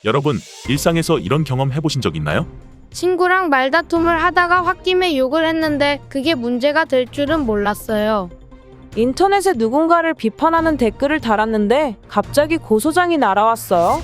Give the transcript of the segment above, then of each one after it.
여러분, 일상에서 이런 경험 해보신 적 있나요? 친구랑 말다툼을 하다가 홧김에 욕을 했는데 그게 문제가 될 줄은 몰랐어요. 인터넷에 누군가를 비판하는 댓글을 달았는데 갑자기 고소장이 날아왔어요.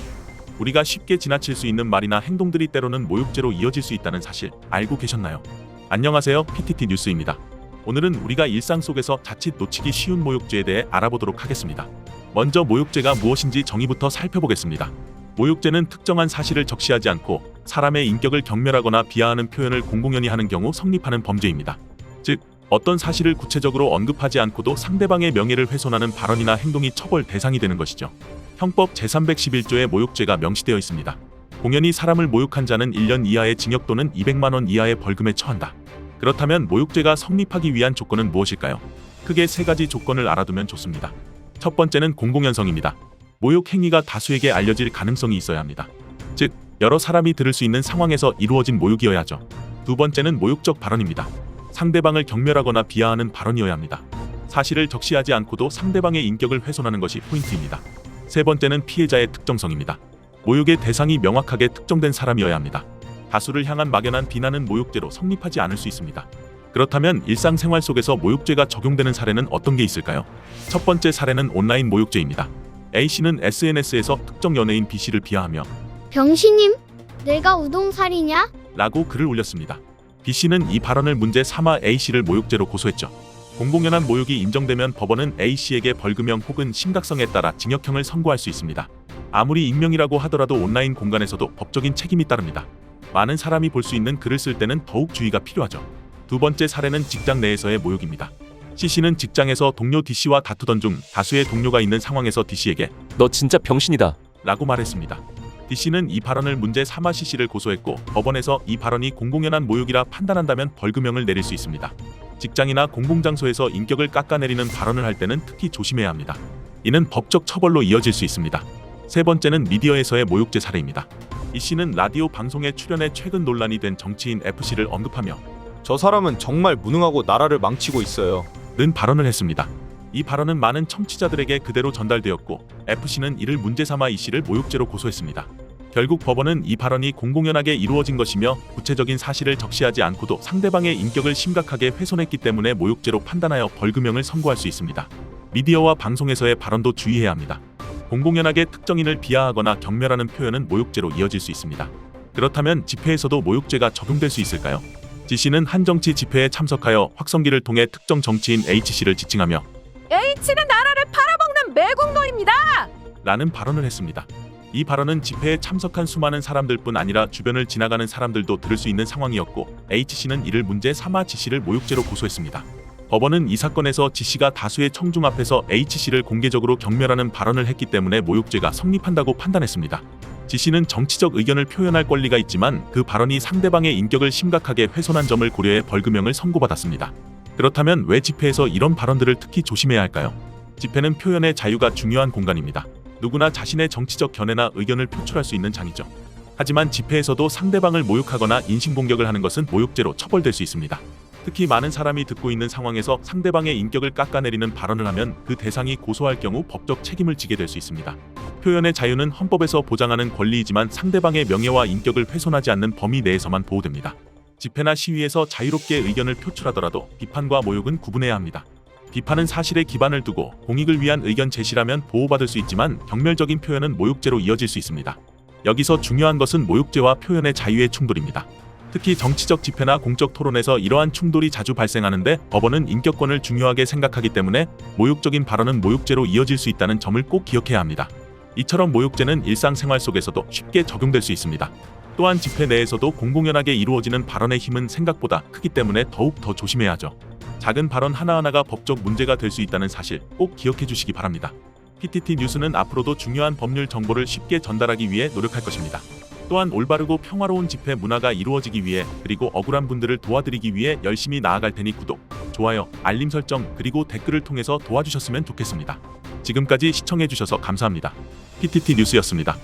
우리가 쉽게 지나칠 수 있는 말이나 행동들이 때로는 모욕죄로 이어질 수 있다는 사실 알고 계셨나요? 안녕하세요, PTT 뉴스입니다. 오늘은 우리가 일상 속에서 자칫 놓치기 쉬운 모욕죄에 대해 알아보도록 하겠습니다. 먼저 모욕죄가 무엇인지 정의부터 살펴보겠습니다. 모욕죄는 특정한 사실을 적시하지 않고 사람의 인격을 경멸하거나 비하하는 표현을 공공연히 하는 경우 성립하는 범죄입니다. 즉, 어떤 사실을 구체적으로 언급하지 않고도 상대방의 명예를 훼손하는 발언이나 행동이 처벌 대상이 되는 것이죠. 형법 제311조에 모욕죄가 명시되어 있습니다. 공연히 사람을 모욕한 자는 1년 이하의 징역 또는 200만 원 이하의 벌금에 처한다. 그렇다면 모욕죄가 성립하기 위한 조건은 무엇일까요? 크게 세 가지 조건을 알아두면 좋습니다. 첫 번째는 공공연성입니다. 모욕 행위가 다수에게 알려질 가능성이 있어야 합니다. 즉, 여러 사람이 들을 수 있는 상황에서 이루어진 모욕이어야 하죠. 두 번째는 모욕적 발언입니다. 상대방을 경멸하거나 비하하는 발언이어야 합니다. 사실을 적시하지 않고도 상대방의 인격을 훼손하는 것이 포인트입니다. 세 번째는 피해자의 특정성입니다. 모욕의 대상이 명확하게 특정된 사람이어야 합니다. 다수를 향한 막연한 비난은 모욕죄로 성립하지 않을 수 있습니다. 그렇다면 일상생활 속에서 모욕죄가 적용되는 사례는 어떤 게 있을까요? 첫 번째 사례는 온라인 모욕죄입니다. A씨는 SNS에서 특정 연예인 B씨를 비하하며 병신님, 내가 우동살이냐? 라고 글을 올렸습니다. B씨는 이 발언을 문제 삼아 A씨를 모욕죄로 고소했죠. 공공연한 모욕이 인정되면 법원은 A씨에게 벌금형 혹은 심각성에 따라 징역형을 선고할 수 있습니다. 아무리 익명이라고 하더라도 온라인 공간에서도 법적인 책임이 따릅니다. 많은 사람이 볼 수 있는 글을 쓸 때는 더욱 주의가 필요하죠. 두 번째 사례는 직장 내에서의 모욕입니다. C씨는 직장에서 동료 D씨와 다투던 중 다수의 동료가 있는 상황에서 D씨에게 너 진짜 병신이다 라고 말했습니다. D씨는 이 발언을 문제 삼아 C씨를 고소했고 법원에서 이 발언이 공공연한 모욕이라 판단한다면 벌금형을 내릴 수 있습니다. 직장이나 공공장소에서 인격을 깎아내리는 발언을 할 때는 특히 조심해야 합니다. 이는 법적 처벌로 이어질 수 있습니다. 세 번째는 미디어에서의 모욕죄 사례입니다. E씨는 라디오 방송에 출연해 최근 논란이 된 정치인 F씨를 언급하며 저 사람은 정말 무능하고 나라를 망치고 있어요. 는 발언을 했습니다. 이 발언은 많은 청취자들에게 그대로 전달되었고 F씨는 이를 문제 삼아 E씨를 모욕죄로 고소했습니다. 결국 법원은 이 발언이 공공연하게 이루어진 것이며 구체적인 사실을 적시하지 않고도 상대방의 인격을 심각하게 훼손했기 때문에 모욕죄로 판단하여 벌금형을 선고할 수 있습니다. 미디어와 방송에서의 발언도 주의해야 합니다. 공공연하게 특정인을 비하하거나 경멸하는 표현은 모욕죄로 이어질 수 있습니다. 그렇다면 집회에서도 모욕죄가 적용될 수 있을까요? G씨는 한 정치 집회에 참석하여 확성기를 통해 특정 정치인 H씨를 지칭하며 H는 나라를 팔아먹는 매국노입니다. 라는 발언을 했습니다. 이 발언은 집회에 참석한 수많은 사람들뿐 아니라 주변을 지나가는 사람들도 들을 수 있는 상황이었고 H씨는 이를 문제 삼아 G씨를 모욕죄로 고소했습니다. 법원은 이 사건에서 G씨가 다수의 청중 앞에서 H씨를 공개적으로 경멸하는 발언을 했기 때문에 모욕죄가 성립한다고 판단했습니다. G씨는 정치적 의견을 표현할 권리가 있지만 그 발언이 상대방의 인격을 심각하게 훼손한 점을 고려해 벌금형을 선고받았습니다. 그렇다면 왜 집회에서 이런 발언들을 특히 조심해야 할까요? 집회는 표현의 자유가 중요한 공간입니다. 누구나 자신의 정치적 견해나 의견을 표출할 수 있는 장이죠. 하지만 집회에서도 상대방을 모욕하거나 인신공격을 하는 것은 모욕죄로 처벌될 수 있습니다. 특히 많은 사람이 듣고 있는 상황에서 상대방의 인격을 깎아내리는 발언을 하면 그 대상이 고소할 경우 법적 책임을 지게 될 수 있습니다. 표현의 자유는 헌법에서 보장하는 권리이지만 상대방의 명예와 인격을 훼손하지 않는 범위 내에서만 보호됩니다. 집회나 시위에서 자유롭게 의견을 표출하더라도 비판과 모욕은 구분해야 합니다. 비판은 사실에 기반을 두고 공익을 위한 의견 제시라면 보호받을 수 있지만 경멸적인 표현은 모욕죄로 이어질 수 있습니다. 여기서 중요한 것은 모욕죄와 표현의 자유의 충돌입니다. 특히 정치적 집회나 공적 토론에서 이러한 충돌이 자주 발생하는데 법원은 인격권을 중요하게 생각하기 때문에 모욕적인 발언은 모욕죄로 이어질 수 있다는 점을 꼭 기억해야 합니다. 이처럼 모욕죄는 일상생활 속에서도 쉽게 적용될 수 있습니다. 또한 집회 내에서도 공공연하게 이루어지는 발언의 힘은 생각보다 크기 때문에 더욱 더 조심해야 하죠. 작은 발언 하나하나가 법적 문제가 될 수 있다는 사실 꼭 기억해 주시기 바랍니다. PTT 뉴스는 앞으로도 중요한 법률 정보를 쉽게 전달하기 위해 노력할 것입니다. 또한 올바르고 평화로운 집회 문화가 이루어지기 위해 그리고 억울한 분들을 도와드리기 위해 열심히 나아갈 테니 구독, 좋아요, 알림 설정 그리고 댓글을 통해서 도와주셨으면 좋겠습니다. 지금까지 시청해 주셔서 감사합니다. PTT 뉴스였습니다.